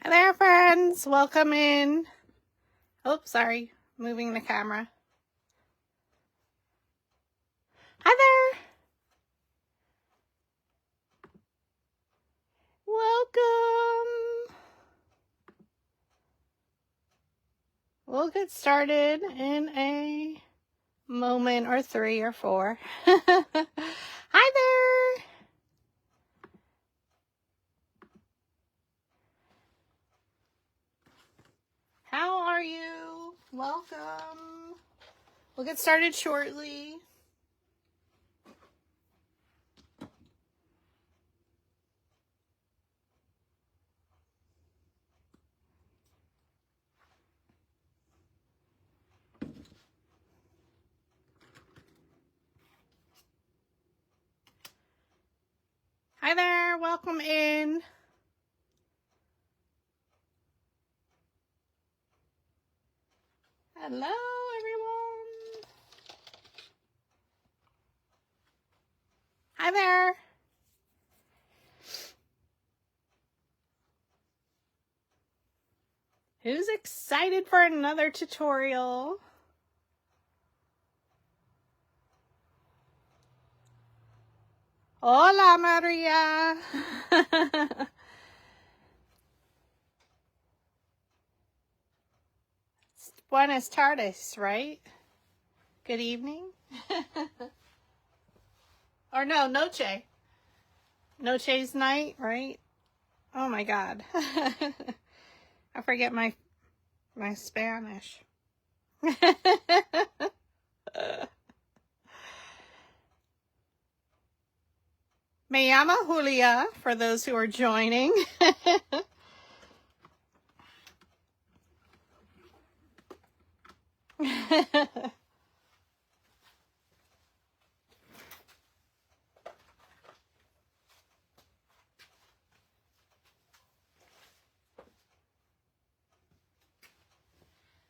Hi there, friends. Welcome in. Oh, sorry. Moving the camera. Hi there. Welcome. We'll get started in a moment or 3 or 4. Hi there. How are you? Welcome. We'll get started shortly. Hi there. Welcome in. Hello, everyone. Hi there. Who's excited for another tutorial? Hola, Maria. Buenas tardes, right? Good evening? Or no, noche. Noche's night, right? Oh my God. I forget my Spanish. Me llama Julia, for those who are joining.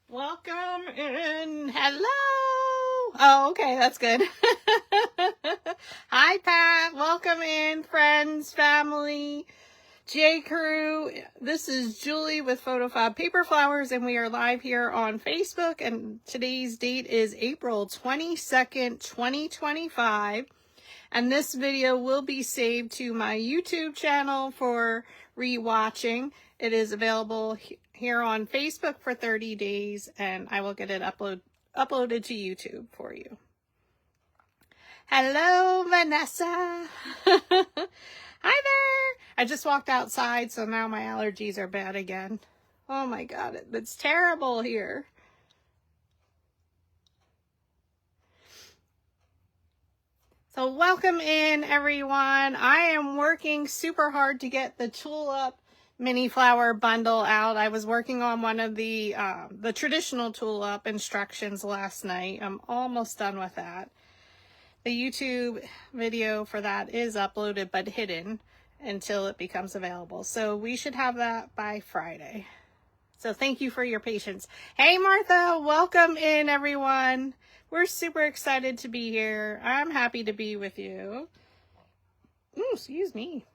Welcome in. Hello. Oh, okay, that's good. Hi, Pat. Welcome in, friends, family, J Crew. This is Julie with Photofabpaperflowers, and we are live here on Facebook. And today's date is April 22nd, 2025. And this video will be saved to my YouTube channel for rewatching. It is available here on Facebook for 30 days, and I will get it uploaded to YouTube for you. Hello, Vanessa. Hi there. I just walked outside, so now my allergies are bad again. Oh my God, it's terrible here. So welcome in, everyone. I am working super hard to get the tulip mini flower bundle out. I was working on one of the traditional tulip instructions last night. I'm almost done with that. The YouTube video for that is uploaded but hidden until it becomes available. So we should have that by Friday. So thank you for your patience. Hey, Martha, welcome in, everyone. We're super excited to be here. I'm happy to be with you. Ooh, excuse me.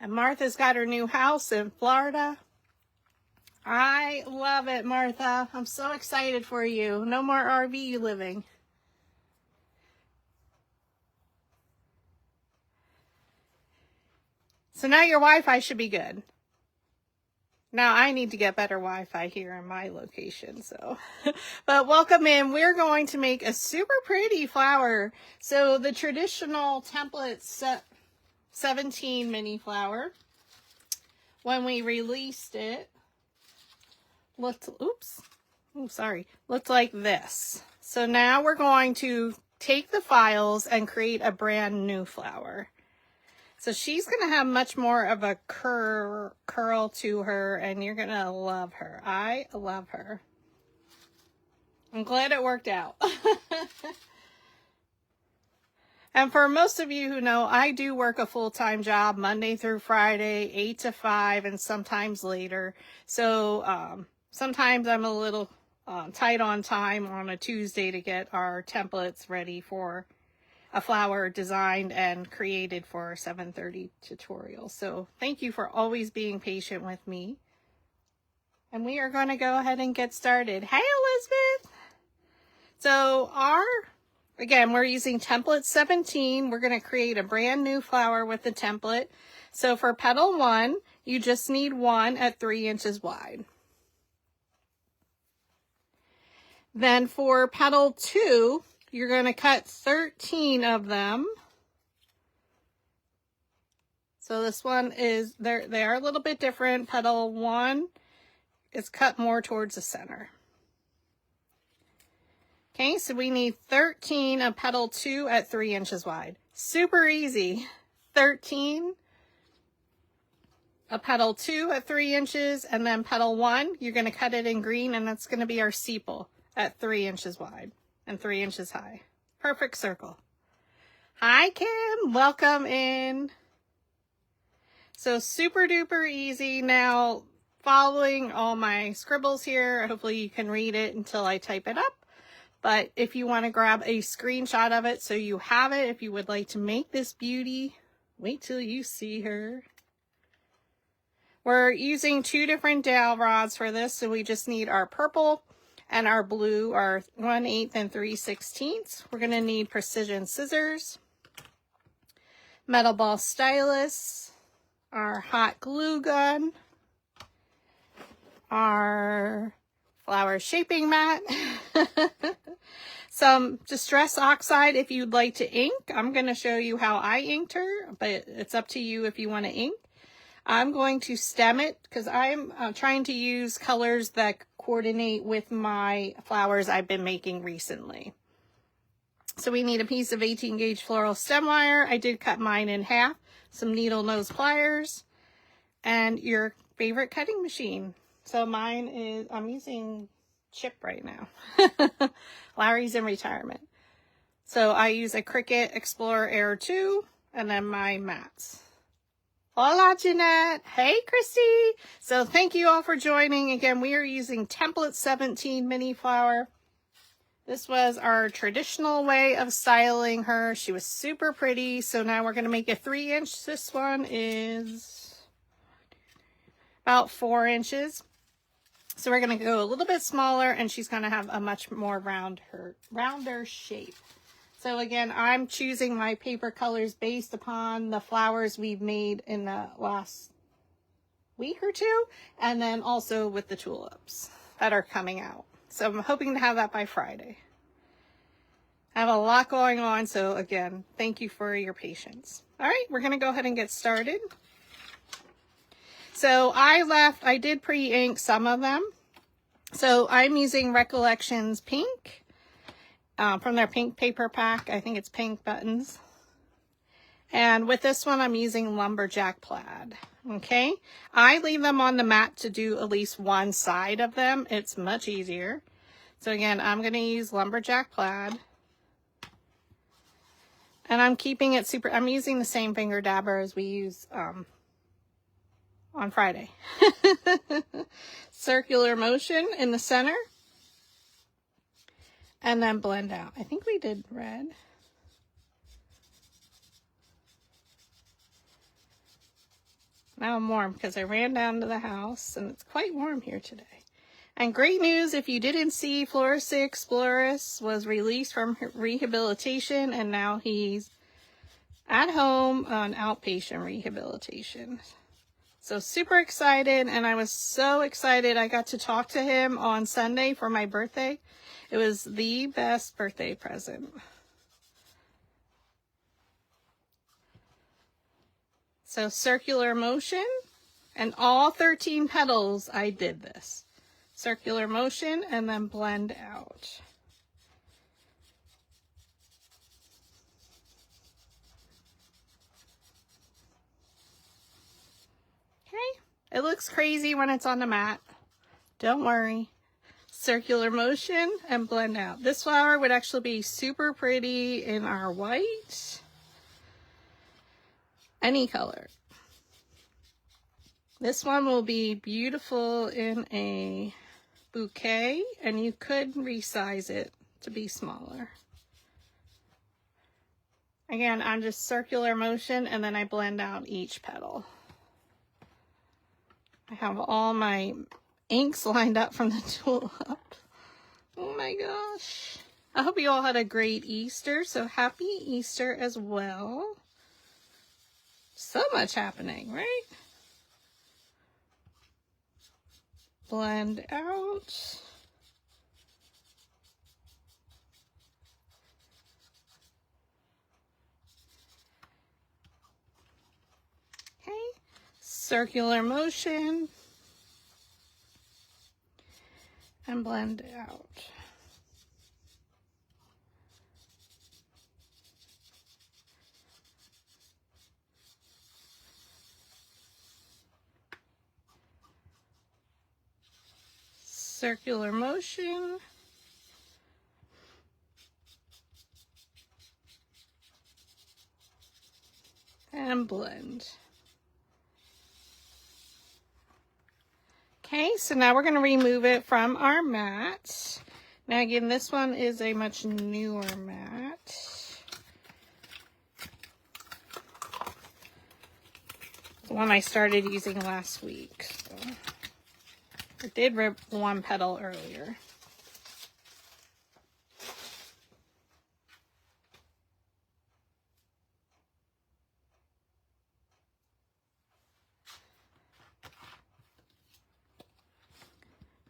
And Martha's got her new house in Florida. I love it, Martha. I'm so excited for you. No more RV living. So now your Wi-Fi should be good. Now I need to get better Wi-Fi here in my location, so. But welcome in. We're going to make a super pretty flower. So the traditional template set 17 mini flower, when we released it, looked like this. So now we're going to take the files and create a brand new flower. So she's going to have much more of a curl to her, and you're going to love her. I love her. I'm glad it worked out. And for most of you who know, I do work a full-time job Monday through Friday, 8 to 5, and sometimes later. So sometimes I'm a little tight on time on a Tuesday to get our templates ready for a flower designed and created for 7:30 tutorial. So thank you for always being patient with me. And we are going to go ahead and get started. Hey, Elizabeth! So again, we're using template 17. We're going to create a brand new flower with the template. So for petal 1, you just need 1 at 3 inches wide. Then for petal 2, you're going to cut 13 of them. So this one is, they are a little bit different. Petal 1 is cut more towards the center. Okay, so we need 13 of petal 2 at 3 inches wide. Super easy. 13 of petal 2 at 3 inches, and then petal 1, you're going to cut it in green, and that's going to be our sepal at 3 inches wide and 3 inches high. Perfect circle. Hi, Kim. Welcome in. So super duper easy. Now, following all my scribbles here, hopefully you can read it until I type it up. But if you want to grab a screenshot of it so you have it, if you would like to make this beauty, wait till you see her. We're using 2 different dowel rods for this, so we just need our purple and our blue, our 1/8 and 3/16. We're going to need precision scissors, metal ball stylus, our hot glue gun, our flower shaping mat, some Distress Oxide if you'd like to ink. I'm going to show you how I inked her, but it's up to you if you want to ink. I'm going to stem it because I'm trying to use colors that coordinate with my flowers I've been making recently. So we need a piece of 18 gauge floral stem wire. I did cut mine in half, some needle nose pliers, and your favorite cutting machine. So mine is, I'm using Chip right now. Larry's in retirement. So I use a Cricut Explorer Air 2 and then my mats. Hola, Jeanette. Hey, Christy. So thank you all for joining. Again, we are using template 17 mini flower. This was our traditional way of styling her. She was super pretty. So now we're going to make a 3 inch. This one is about 4 inches. So we're going to go a little bit smaller, and she's going to have a much more rounder shape. So again, I'm choosing my paper colors based upon the flowers we've made in the last week or two, and then also with the tulips that are coming out. So I'm hoping to have that by Friday. I have a lot going on, so again, thank you for your patience. All right, we're going to go ahead and get started. So I did pre-ink some of them. So I'm using Recollections Pink. From their pink paper pack. I think it's Pink Buttons. And with this one, I'm using Lumberjack Plaid. Okay. I leave them on the mat to do at least one side of them. It's much easier. So again, I'm going to use Lumberjack Plaid. And I'm keeping it super, I'm using the same finger dabber as we use on Friday. Circular motion in the center. And then blend out. I think we did red. Now I'm warm because I ran down to the house and it's quite warm here today. And great news, if you didn't see, Florist Exploris was released from rehabilitation and now he's at home on outpatient rehabilitation. So super excited, and I was so excited I got to talk to him on Sunday for my birthday. It was the best birthday present. So circular motion, and all 13 petals I did this. Circular motion and then blend out. Okay, it looks crazy when it's on the mat. Don't worry. Circular motion and blend out. This flower would actually be super pretty in our white. Any color. This one will be beautiful in a bouquet, and you could resize it to be smaller. Again, I'm just circular motion, and then I blend out each petal. I have all my inks lined up from the tulip. Oh my gosh. I hope you all had a great Easter, so happy Easter as well. So much happening, right? Blend out. Okay, circular motion. And blend out. Circular motion. And blend. Okay, so now we're going to remove it from our mat. Now again, this one is a much newer mat. The one I started using last week. So I did rip one petal earlier.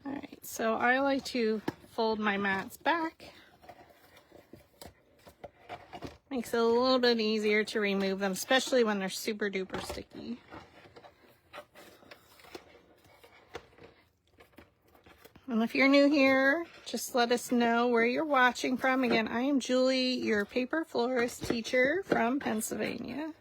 Alright, so I like to fold my mats back. Makes it a little bit easier to remove them, especially when they're super duper sticky. And if you're new here, just let us know where you're watching from. Again, I am Julie, your paper florist teacher from Pennsylvania.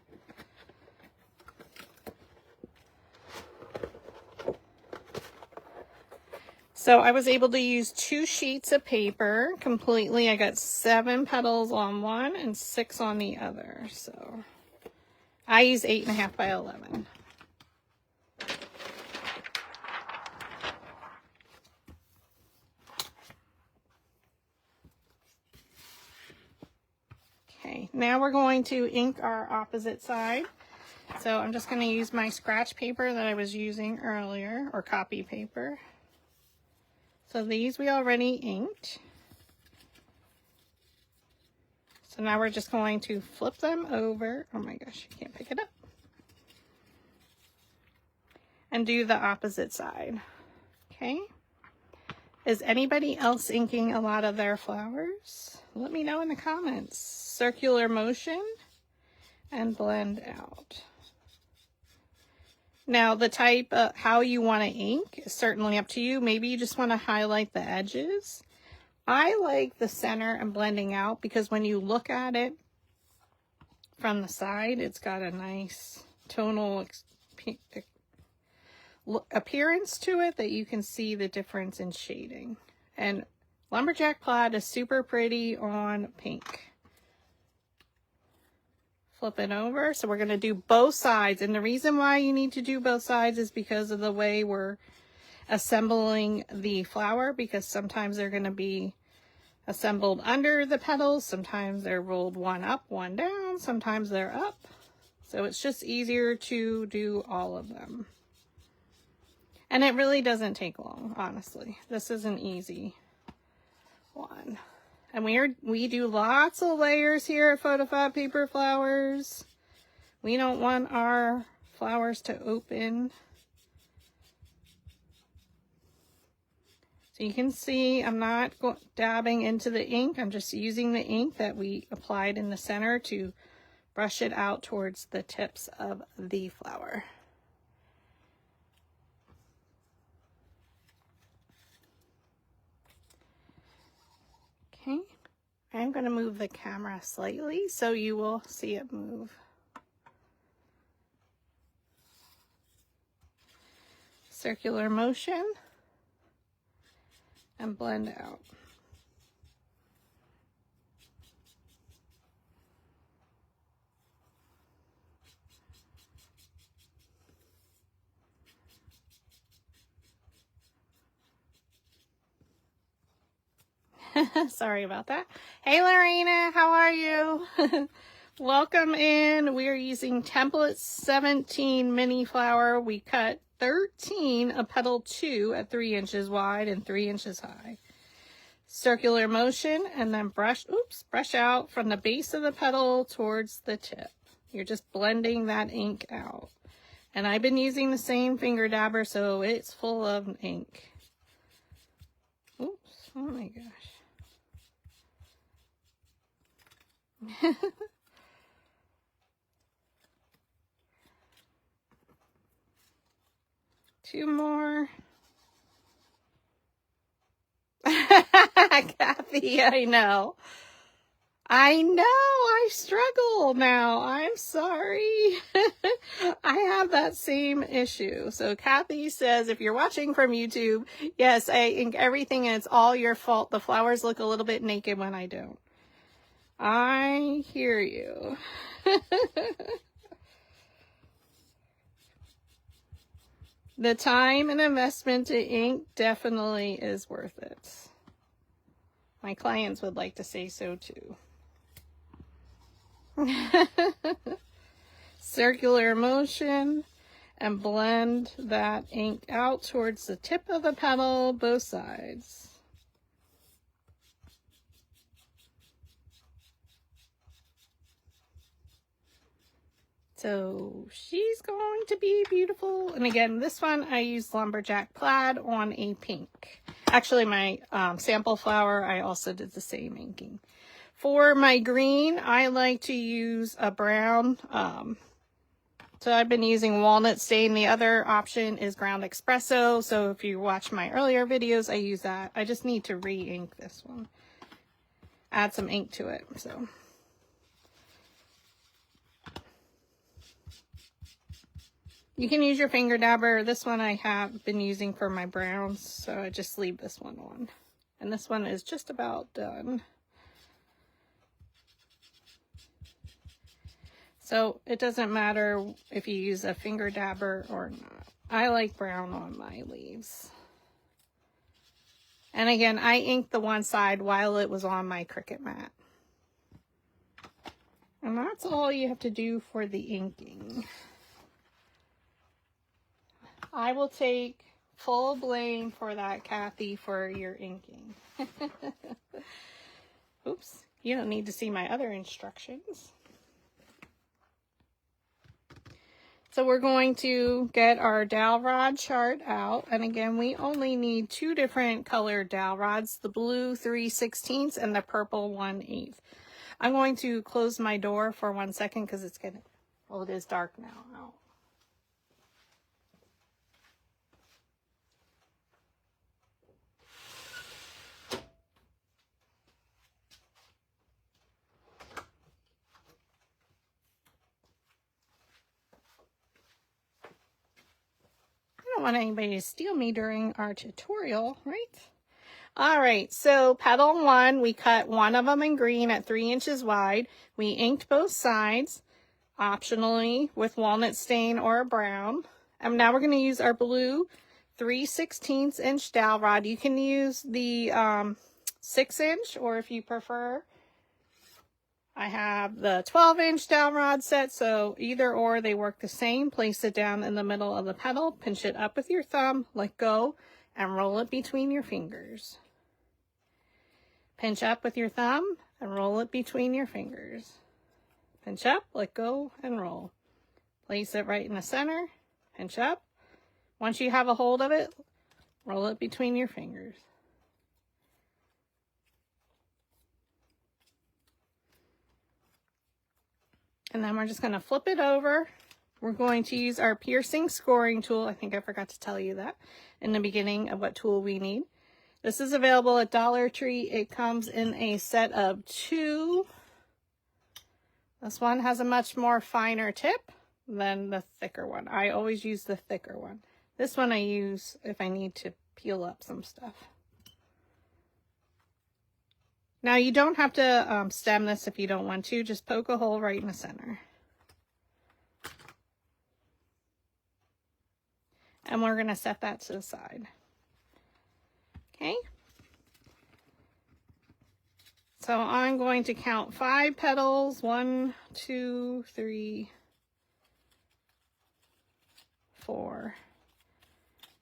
So I was able to use 2 sheets of paper completely. I got 7 petals on one and 6 on the other. So I use 8.5 by 11. Okay, now we're going to ink our opposite side. So I'm just going to use my scratch paper that I was using earlier, or copy paper. So these we already inked. So now we're just going to flip them over. Oh my gosh, you can't pick it up. And do the opposite side. Okay. Is anybody else inking a lot of their flowers? Let me know in the comments. Circular motion and blend out. Now the type of how you want to ink is certainly up to you. Maybe you just want to highlight the edges. I like the center and blending out because when you look at it from the side, it's got a nice tonal appearance to it that you can see the difference in shading. And Lumberjack Plaid is super pretty on pink. Flip it over. So we're going to do both sides. And the reason why you need to do both sides is because of the way we're assembling the flower, because sometimes they're going to be assembled under the petals. Sometimes they're rolled one up, one down. Sometimes they're up. So it's just easier to do all of them. And it really doesn't take long, honestly. This is an easy one. And we do lots of layers here at Photofabpaperflowers. We don't want our flowers to open. So you can see I'm not dabbing into the ink. I'm just using the ink that we applied in the center to brush it out towards the tips of the flower. Okay, I'm going to move the camera slightly so you will see it move. Circular motion and blend out. Sorry about that. Hey Lorena, how are you? Welcome in. We are using template 17 mini flower. We cut 13 of petal 2 at 3 inches wide and 3 inches high. Circular motion and then brush out from the base of the petal towards the tip. You're just blending that ink out. And I've been using the same finger dabber, so it's full of ink. Oops, oh my gosh. 2 more. Kathy, I know. I struggle now. I'm sorry. I have that same issue. So Kathy says, if you're watching from YouTube, yes, I ink everything and it's all your fault. The flowers look a little bit naked when I don't. I hear you. The time and investment to ink definitely is worth it. My clients would like to say so too. Circular motion and blend that ink out towards the tip of the petal, both sides. So she's going to be beautiful. And again, this one I used lumberjack plaid on a pink. Actually, my sample flower, I also did the same inking. For my green, I like to use a brown. So I've been using walnut stain. The other option is ground espresso. So if you watch my earlier videos, I use that. I just need to re-ink this one. Add some ink to it. So. You can use your finger dabber. This one I have been using for my browns, so I just leave this one on. And this one is just about done. So it doesn't matter if you use a finger dabber or not. I like brown on my leaves. And again, I inked the one side while it was on my Cricut mat. And that's all you have to do for the inking. I will take full blame for that, Kathy, for your inking. Oops, you don't need to see my other instructions. So we're going to get our dowel rod chart out. And again, we only need 2 different colored dowel rods, the blue 3/16 and the purple 1/8. I'm going to close my door for 1 second because it's getting, well, it is dark now out. I don't want anybody to steal me during our tutorial, right? All right, so petal 1, we cut one of them in green at 3 inches wide. We inked both sides, optionally with walnut stain or a brown. And now we're going to use our blue 3/16 inch dowel rod. You can use the 6 inch, or if you prefer, I have the 12-inch dowel rod set, so either or, they work the same. Place it down in the middle of the petal, pinch it up with your thumb, let go, and roll it between your fingers. Pinch up with your thumb and roll it between your fingers. Pinch up, let go, and roll. Place it right in the center, pinch up. Once you have a hold of it, roll it between your fingers. And then we're just going to flip it over. We're going to use our piercing scoring tool. I think I forgot to tell you that in the beginning of what tool we need. This is available at Dollar Tree. It comes in a set of 2. This one has a much more finer tip than the thicker one. I always use the thicker one. This one I use if I need to peel up some stuff. Now you don't have to stem this if you don't want to. Just poke a hole right in the center. And we're going to set that to the side. Okay. So I'm going to count 5 petals. 1, 2, 3, 4,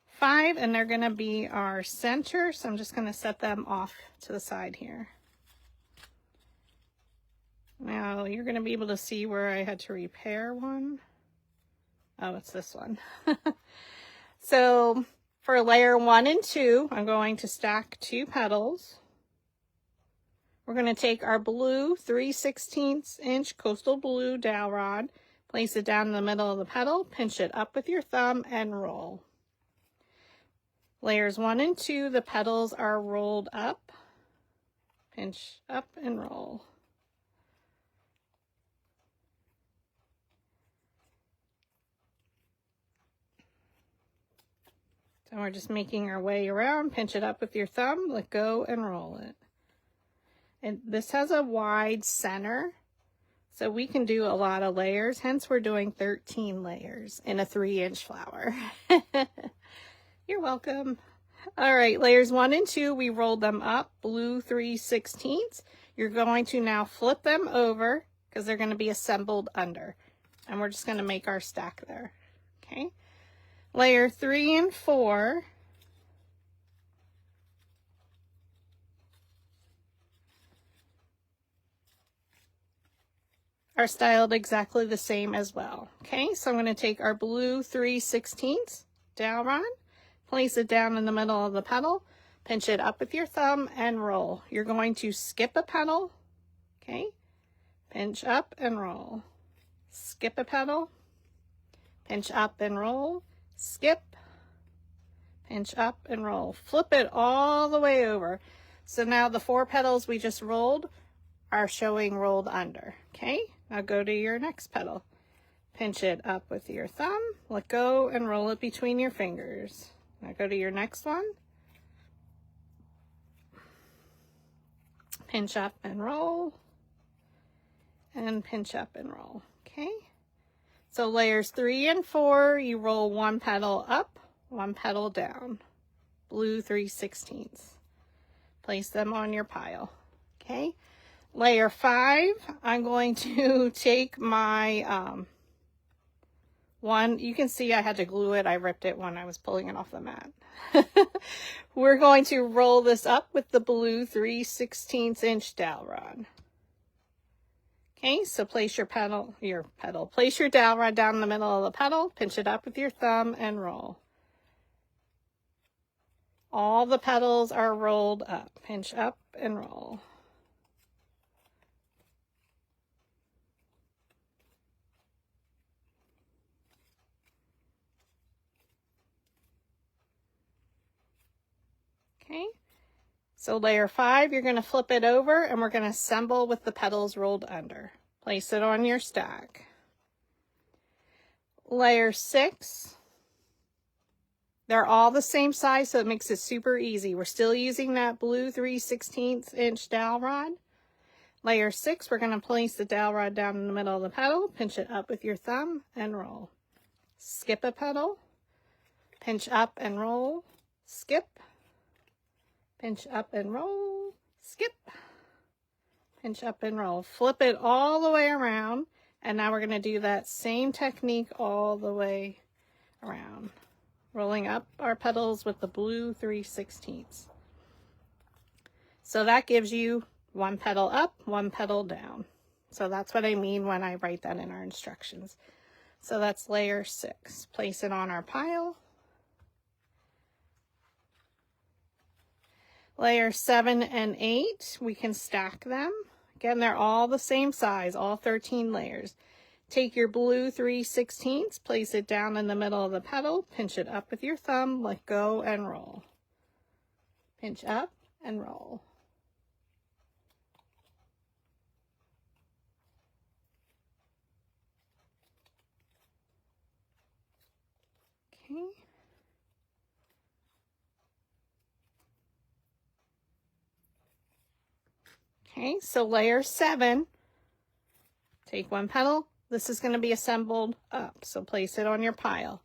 5, and they're going to be our center. So I'm just going to set them off to the side here. Now you're going to be able to see where I had to repair one. Oh, it's this one. So for layer 1 and 2, I'm going to stack 2 petals. We're going to take our blue 3/16 inch coastal blue dowel rod, place it down in the middle of the petal, pinch it up with your thumb, and roll. Layers 1 and 2, the petals are rolled up, pinch up and roll. So we're just making our way around, pinch it up with your thumb, let go and roll it. And this has a wide center, so we can do a lot of layers, hence we're doing 13 layers in a 3-inch flower. You're welcome. All right, layers 1 and 2, we rolled them up, blue 3/16. You're going to now flip them over because they're going to be assembled under. And we're just going to make our stack there. Okay. Layer 3 and 4. Are styled exactly the same as well. Okay, so I'm going to take our blue 3/16 dowel rod, place it down in the middle of the petal, pinch it up with your thumb and roll. You're going to skip a petal, okay, pinch up and roll, skip a petal, pinch up and roll, skip, pinch up and roll. Flip it all the way over. So now the 4 petals we just rolled are showing rolled under, okay? Now go to your next petal. Pinch it up with your thumb, let go, and roll it between your fingers. Now go to your next one. Pinch up and roll, and pinch up and roll, okay? So layers 3 and 4, you roll 1 petal up, 1 petal down. Blue 3/16. Place them on your pile, okay? Layer 5, I'm going to take my one, you can see I had to glue it. I ripped it when I was pulling it off the mat. We're going to roll this up with the blue 3/16 inch dowel rod. Okay, so place your place your dowel rod down in the middle of the petal, pinch it up with your thumb and roll. All the petals are rolled up, pinch up and roll. Okay, so layer 5, you're going to flip it over and we're going to assemble with the petals rolled under. Place it on your stack. Layer 6, they're all the same size, so it makes it super easy. We're still using that blue 3/16 inch dowel rod. Layer 6, we're going to place the dowel rod down in the middle of the petal, pinch it up with your thumb and roll. Skip a petal, pinch up and roll, skip, pinch up and roll, skip, pinch up and roll. Flip it all the way around, and now we're going to do that same technique all the way around, rolling up our petals with the blue 3/16. So that gives you 1 petal up, 1 petal down. So that's what I mean when I write that in our instructions. So that's layer 6. Place it on our pile. Layer 7 and 8, we can stack them. Again, they're all the same size, all 13 layers. Take your blue 3/16, place it down in the middle of the petal, pinch it up with your thumb, let go and roll. Pinch up and roll. Okay. Okay, so layer 7, take 1 petal. This is going to be assembled up, so place it on your pile.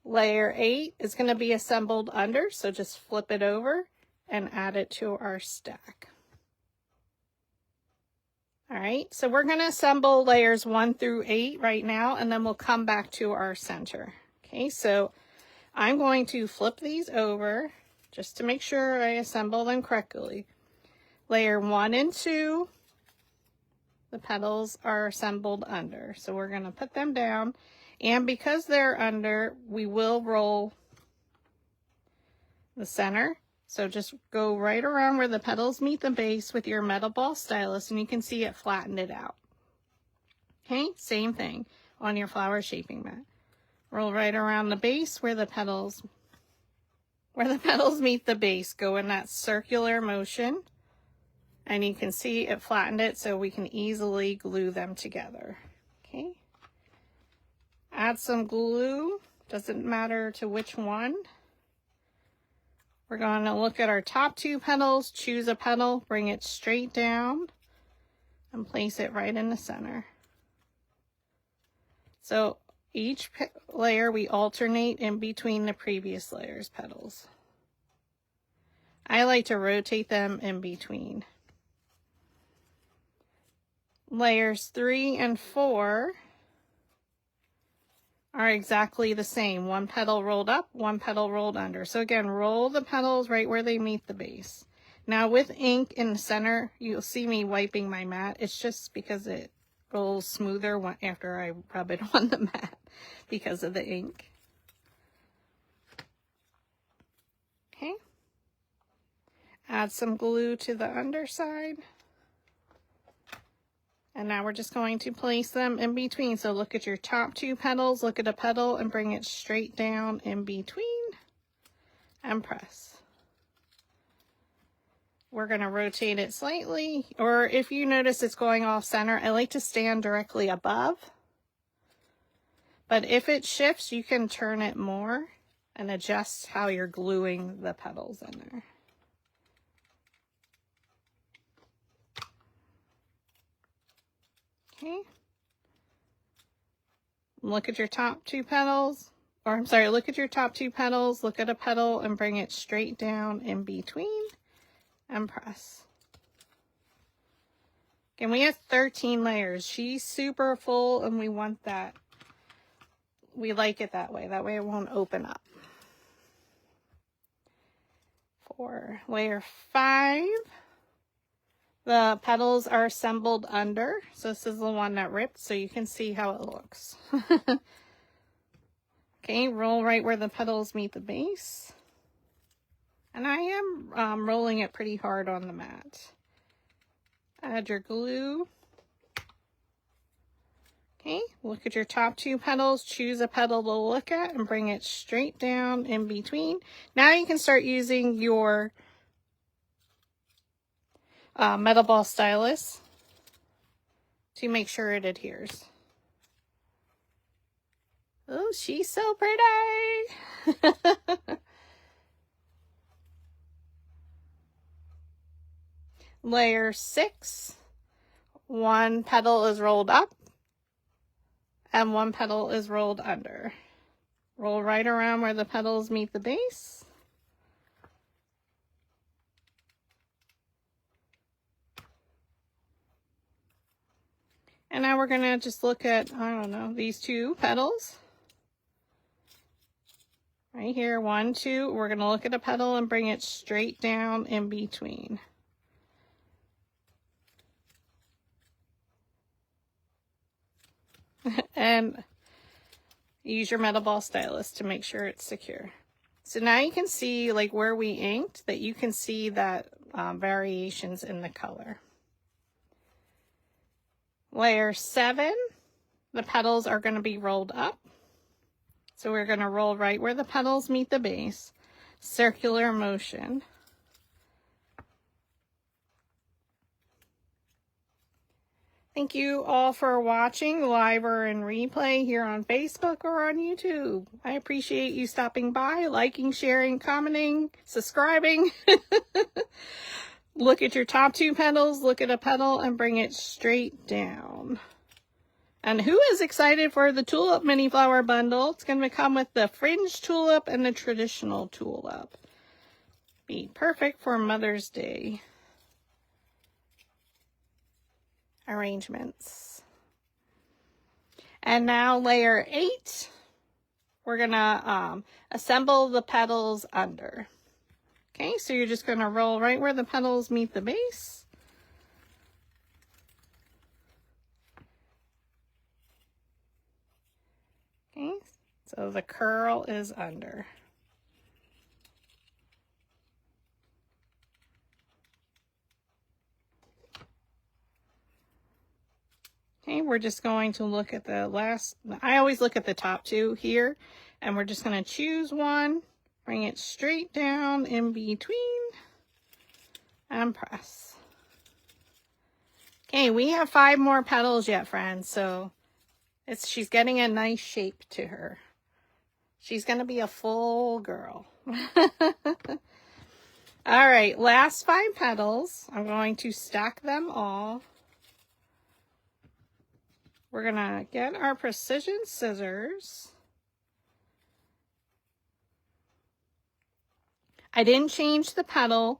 Layer 8 is going to be assembled under, so just flip it over and add it to our stack. All right, so we're going to assemble layers 1 through 8 right now, and then we'll come back to our center. Okay, so I'm going to flip these over just to make sure I assemble them correctly. Layer 1 and 2, the petals are assembled under. So we're going to put them down, and because they're under, we will roll the center. So just go right around where the petals meet the base with your metal ball stylus, and you can see it flattened it out. Okay, same thing on your flower shaping mat. Roll right around the base where the petals meet the base. Go in that circular motion, and you can see it flattened it so we can easily glue them together. Okay, add some glue, doesn't matter to which one. We're going to look at our top 2 petals, choose a petal, bring it straight down, and place it right in the center. So each layer we alternate in between the previous layer's petals. I like to rotate them in between. Layers 3 and 4 are exactly the same. One petal rolled up, one petal rolled under. So again, roll the petals right where they meet the base. Now with ink in the center, you'll see me wiping my mat. It's just because it rolls smoother after I rub it on the mat because of the ink. Okay. Add some glue to the underside. And now we're just going to place them in between. So look at your top 2 petals, look at a petal and bring it straight down in between and press. We're going to rotate it slightly, or if you notice it's going off center, I like to stand directly above. But if it shifts, you can turn it more and adjust how you're gluing the petals in there. Okay. Look at your top 2 petals, or I'm sorry, look at your top 2 petals, look at a petal and bring it straight down in between and press. Again, we have 13 layers. She's super full and we want that. We like it that way. That way it won't open up. For layer 5, the petals are assembled under. So this is the one that ripped, so you can see how it looks. Okay, roll right where the petals meet the base. And I am rolling it pretty hard on the mat. Add your glue. Okay, look at your top 2 petals, choose a petal to look at and bring it straight down in between. Now you can start using your metal ball stylus to make sure it adheres. Oh, she's so pretty! Layer 6, one petal is rolled up and one petal is rolled under. Roll right around where the petals meet the base. And now we're going to just look at, I don't know, these 2 petals. Right here, 1, 2. We're going to look at a petal and bring it straight down in between. And use your metal ball stylus to make sure it's secure. So now you can see, like where we inked, that you can see that variations in the color. Layer 7, the petals are going to be rolled up. So we're going to roll right where the petals meet the base, circular motion. Thank you all for watching live or in replay here on Facebook or on YouTube. I appreciate you stopping by, liking, sharing, commenting, subscribing. Look at your top 2 petals, look at a petal and bring it straight down. And who is excited for the tulip mini flower bundle? It's going to come with the fringe tulip and the traditional tulip. Be perfect for Mother's Day. arrangements. And now layer 8, we're gonna assemble the petals under. Okay, so you're just gonna roll right where the petals meet the base. Okay, so the curl is under. Okay, we're just going to look at the last, I always look at the top two here, and we're just going to choose one, bring it straight down in between, and press. Okay, we have 5 more petals yet, friends, so she's getting a nice shape to her. She's going to be a full girl. All right, last 5 petals. I'm going to stack them all. We're going to get our precision scissors. I didn't change the petal.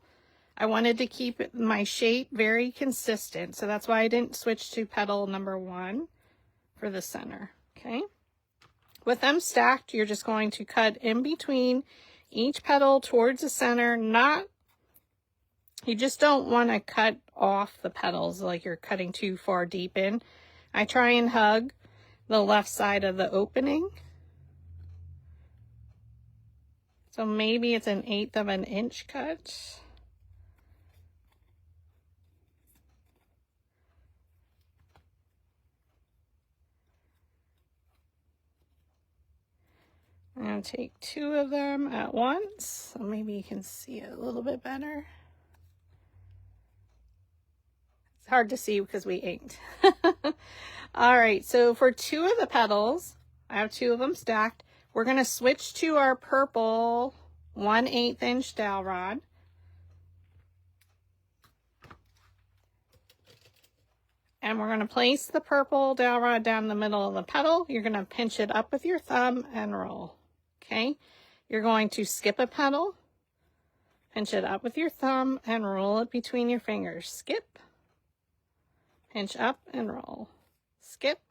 I wanted to keep my shape very consistent, so that's why I didn't switch to petal number 1 for the center, okay? With them stacked, you're just going to cut in between each petal towards the center. You just don't want to cut off the petals like you're cutting too far deep in. I try and hug the left side of the opening. So maybe it's 1/8 of an inch cut. I'm going to take 2 of them at once, so maybe you can see it a little bit better. It's hard to see because we inked. All right, so for 2 of the petals, I have 2 of them stacked. We're going to switch to our purple 1/8 inch dowel rod. And we're going to place the purple dowel rod down the middle of the petal. You're going to pinch it up with your thumb and roll. Okay, you're going to skip a petal, pinch it up with your thumb, and roll it between your fingers. Skip, pinch up and roll. Skip,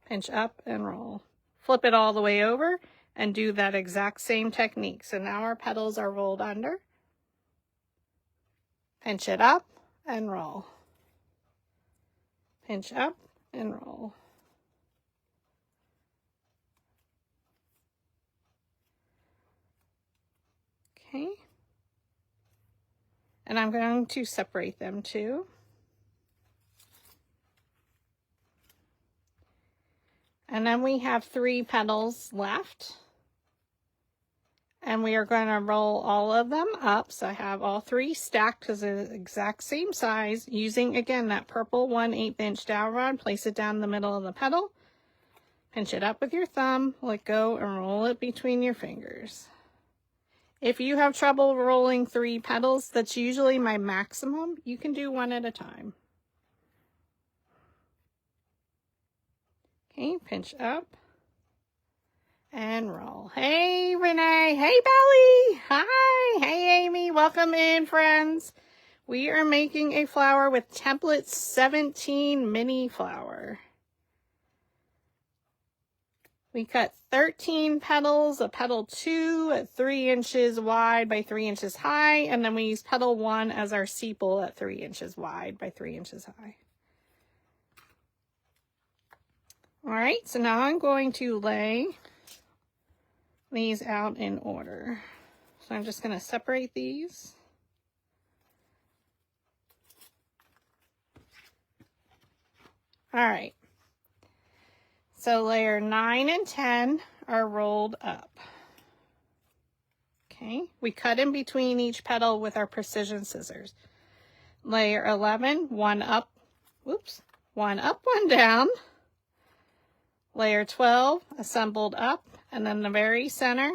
pinch up and roll. Flip it all the way over and do that exact same technique. So now our petals are rolled under. Pinch it up and roll. Pinch up and roll. Okay. And I'm going to separate them too. And then we have 3 petals left. And we are going to roll all of them up. So I have all 3 stacked because they're the exact same size. Using, again, that purple 1/8 inch dowel rod. Place it down the middle of the petal. Pinch it up with your thumb. Let go and roll it between your fingers. If you have trouble rolling 3 petals, that's usually my maximum. You can do 1 at a time. Okay, pinch up and roll. Hey, Renee. Hey, Belly. Hi. Hey, Amy. Welcome in, friends. We are making a flower with template 17 mini flower. We cut 13 petals, a petal 2 at 3 inches wide by 3 inches high, and then we use petal 1 as our sepal at 3 inches wide by 3 inches high. All right, so now I'm going to lay these out in order. So I'm just going to separate these. All right. So layer 9 and 10 are rolled up. Okay, we cut in between each petal with our precision scissors. Layer 11, 1 up, whoops, 1 up, 1 down. Layer 12, assembled up, and then the very center,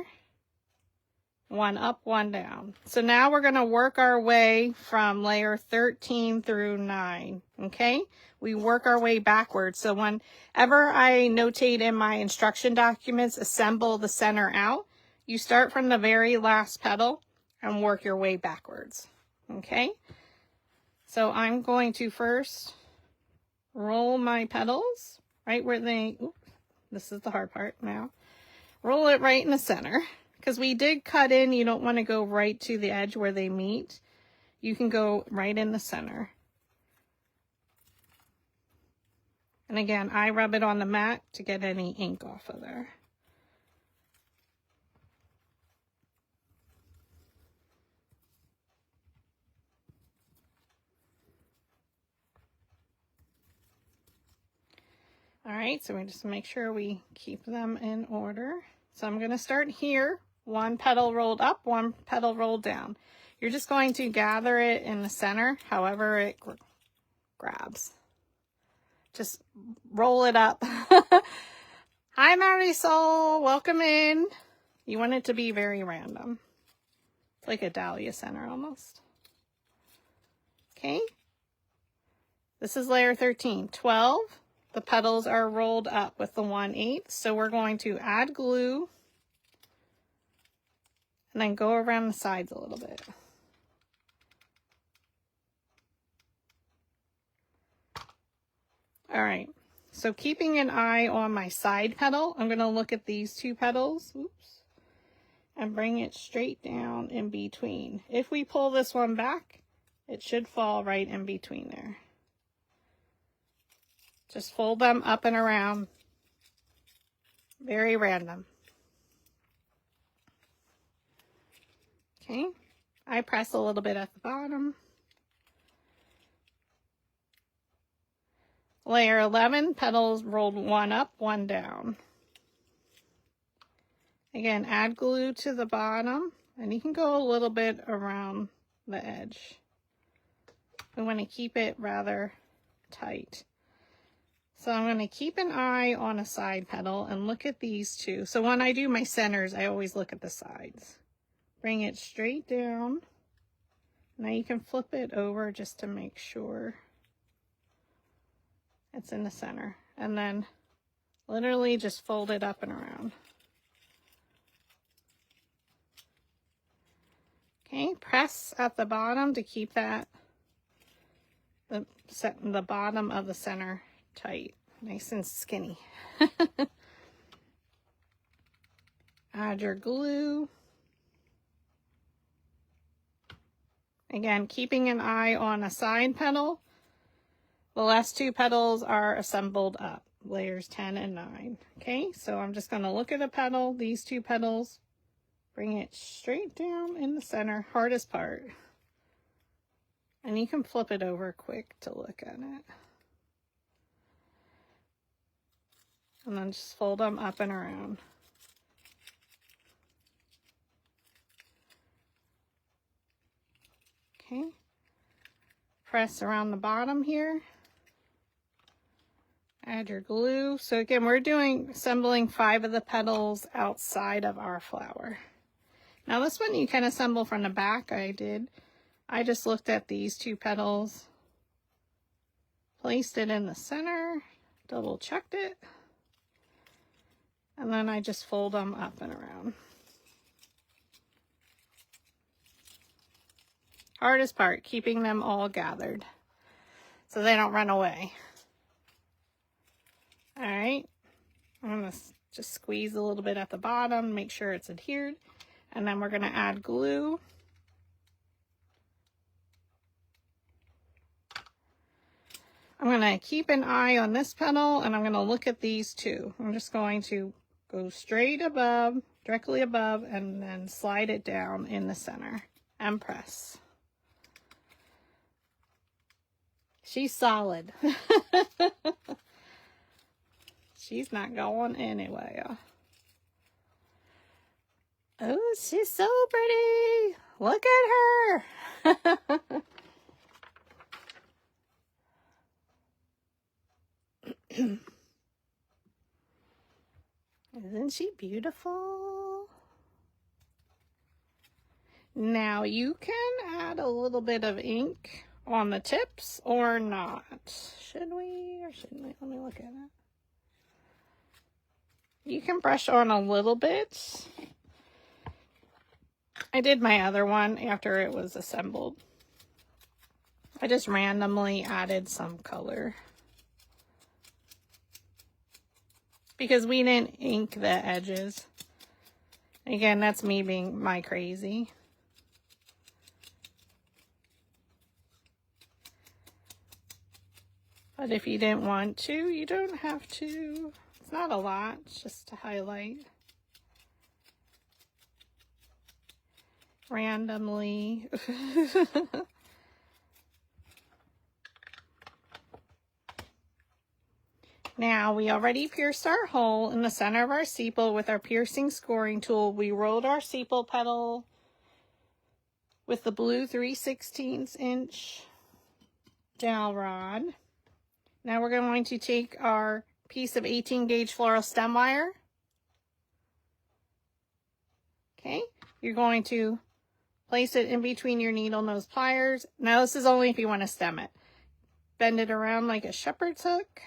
1 up, 1 down. So now we're going to work our way from layer 13 through 9, okay? We work our way backwards. So whenever I notate in my instruction documents, assemble the center out, you start from the very last petal and work your way backwards, okay? So I'm going to first roll my petals right where they, oops, this is the hard part now. Roll it right in the center, because we did cut in. You don't want to go right to the edge where they meet. You can go right in the center. And again, I rub it on the mat to get any ink off of there. All right, so we just make sure we keep them in order. So I'm going to start here, one petal rolled up, one petal rolled down. You're just going to gather it in the center, however it grabs. Just roll it up. Hi, Marisol, welcome in. You want it to be very random. It's like a dahlia center almost. Okay. This is layer 13, 12. The petals are rolled up with the 1/8, so we're going to add glue and then go around the sides a little bit. All right, so keeping an eye on my side petal, I'm going to look at these two petals, oops, and bring it straight down in between. If we pull this one back, it should fall right in between there. Just fold them up and around. Very random. Okay, I press a little bit at the bottom. Layer 11, petals rolled one up, one down. Again, add glue to the bottom, and you can go a little bit around the edge. We want to keep it rather tight. So I'm going to keep an eye on a side petal and look at these two. So when I do my centers, I always look at the sides. Bring it straight down. Now you can flip it over just to make sure it's in the center. And then literally just fold it up and around. Okay, press at the bottom to keep that, the bottom of the center tight, nice and skinny. Add your glue. Again, keeping an eye on a side petal. The last two petals are assembled up, layers 10 and 9. Okay, so I'm just going to look at a petal, these two petals, bring it straight down in the center, hardest part. And you can flip it over quick to look at it. And then just fold them up and around. Okay. Press around the bottom here. Add your glue. So again, we're assembling 5 of the petals outside of our flower. Now this one you can assemble from the back. I just looked at these 2 petals, placed it in the center, double checked it. And then I just fold them up and around. Hardest part, keeping them all gathered so they don't run away. All right, I'm gonna just squeeze a little bit at the bottom, make sure it's adhered. And then we're gonna add glue. I'm gonna keep an eye on this petal and I'm gonna look at these 2. I'm just going to go straight above, directly above, and then slide it down in the center and press. She's solid. She's not going anywhere. Oh, she's so pretty. Look at her. Isn't she beautiful? Now you can add a little bit of ink on the tips or not. Should we or shouldn't we? Let me look at it. You can brush on a little bit. I did my other one after it was assembled. I just randomly added some color. because we didn't ink the edges. Again, that's me being my crazy. But if you didn't want to, you don't have to. It's not a lot, it's just to highlight randomly. Now, we already pierced our hole in the center of our sepal with our piercing scoring tool. We rolled our sepal petal with the blue 3/16 inch dowel rod. Now we're going to take our piece of 18 gauge floral stem wire. Okay, you're going to place it in between your needle nose pliers. Now this is only if you want to stem it. Bend it around like a shepherd's hook.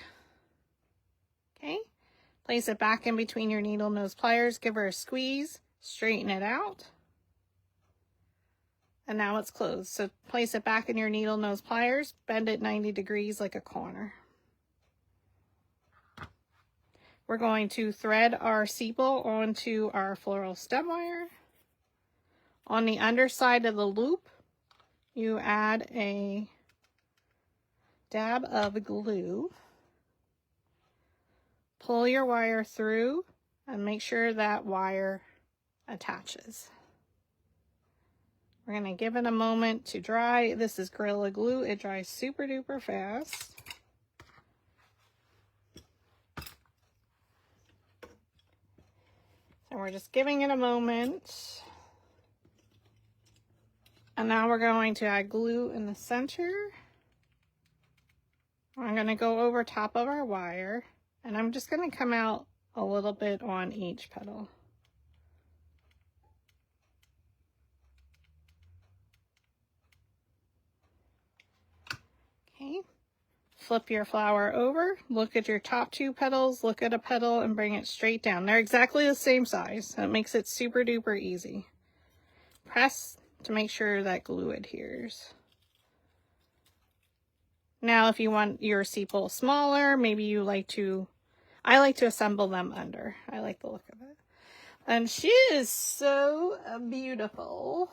Okay, place it back in between your needle nose pliers, give her a squeeze, straighten it out. And now it's closed. So place it back in your needle nose pliers, bend it 90 degrees like a corner. We're going to thread our sepal onto our floral stem wire. On the underside of the loop, you add a dab of glue. Pull your wire through and make sure that wire attaches. We're going to give it a moment to dry. This is Gorilla Glue. It dries super duper fast. So we're just giving it a moment. And now we're going to add glue in the center. I'm going to go over top of our wire. And I'm just going to come out a little bit on each petal. Okay. Flip your flower over. Look at your top two petals. Look at a petal and bring it straight down. They're exactly the same size. So it makes it super duper easy. Press to make sure that glue adheres. Now, if you want your sepal smaller, maybe you like to, I like to assemble them under. I like the look of it. And she is so beautiful.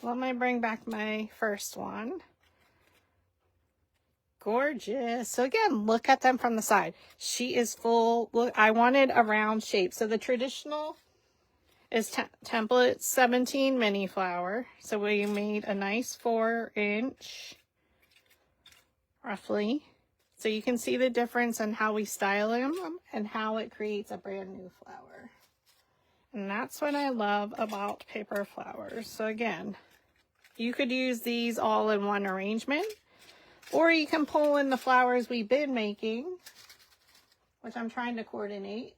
Let me bring back my first one. Gorgeous. So again, look at them from the side. She is full. Look, I wanted a round shape. So the traditional is template 17 mini flower. So we made a nice 4-inch. Roughly, so you can see the difference in how we style them and how it creates a brand new flower. And that's what I love about paper flowers. So again, you could use these all in one arrangement, or you can pull in the flowers we've been making, which I'm trying to coordinate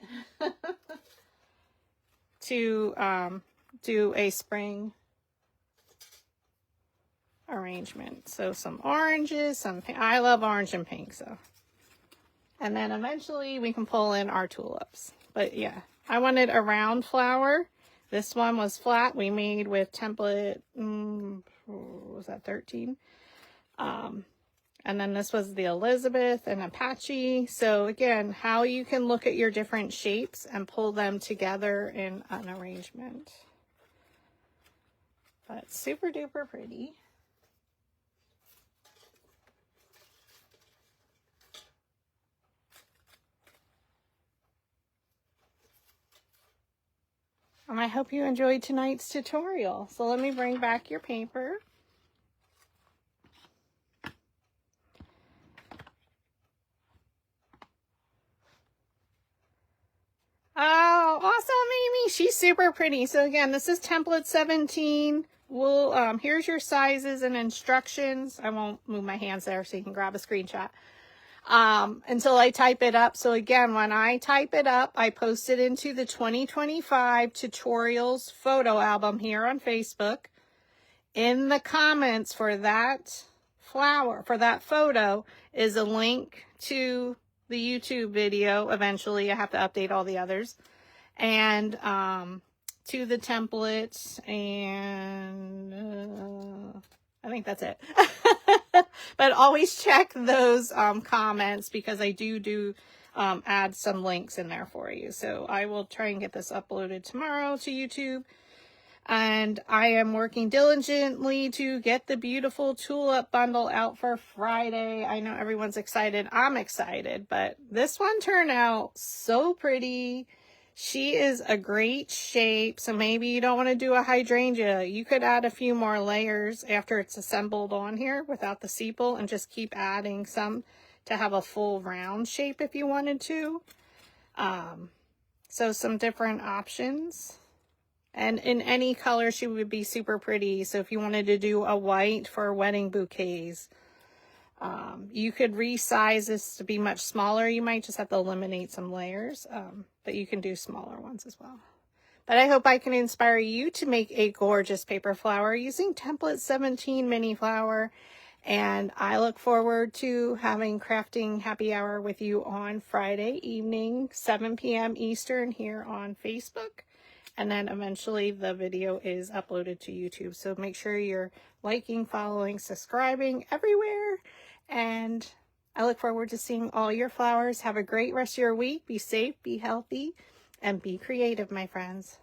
to do a spring arrangement. So some oranges, some pink. I love orange and pink, so. And then eventually we can pull in our tulips. But yeah, I wanted a round flower. This one was flat. We made with template, what was that, 13? And then this was the Elizabeth and Apache. So again, how you can look at your different shapes and pull them together in an arrangement. But super duper pretty. And I hope you enjoyed tonight's tutorial. So let me bring back your paper. Oh, awesome, Amy. She's super pretty. So again, this is template 17. We'll, here's your sizes and instructions. I won't move my hands there so you can grab a screenshot. Until I type it up. So again, when I type it up, I post it into the 2025 tutorials photo album here on Facebook. In the comments for that flower, for that photo, is a link to the YouTube video. Eventually, I have to update all the others. And, to the templates, and I think that's it. But always check those comments, because I do add some links in there for you. So I will try and get this uploaded tomorrow to YouTube. And I am working diligently to get the beautiful tulip bundle out for Friday. I know everyone's excited. I'm excited, but this one turned out so pretty. She is a great shape, so maybe you don't want to do a hydrangea. You could add a few more layers after it's assembled on here without the sepal and just keep adding some to have a full round shape if you wanted to. So some different options. And in any color, she would be super pretty. So if you wanted to do a white for wedding bouquets, you could resize this to be much smaller. You might just have to eliminate some layers, but you can do smaller ones as well. But I hope I can inspire you to make a gorgeous paper flower using template 17 mini flower. And I look forward to having crafting happy hour with you on Friday evening, 7 p.m. Eastern here on Facebook. And then eventually the video is uploaded to YouTube. So make sure you're liking, following, subscribing everywhere. And I look forward to seeing all your flowers. Have a great rest of your week. Be safe, be healthy, and be creative, my friends.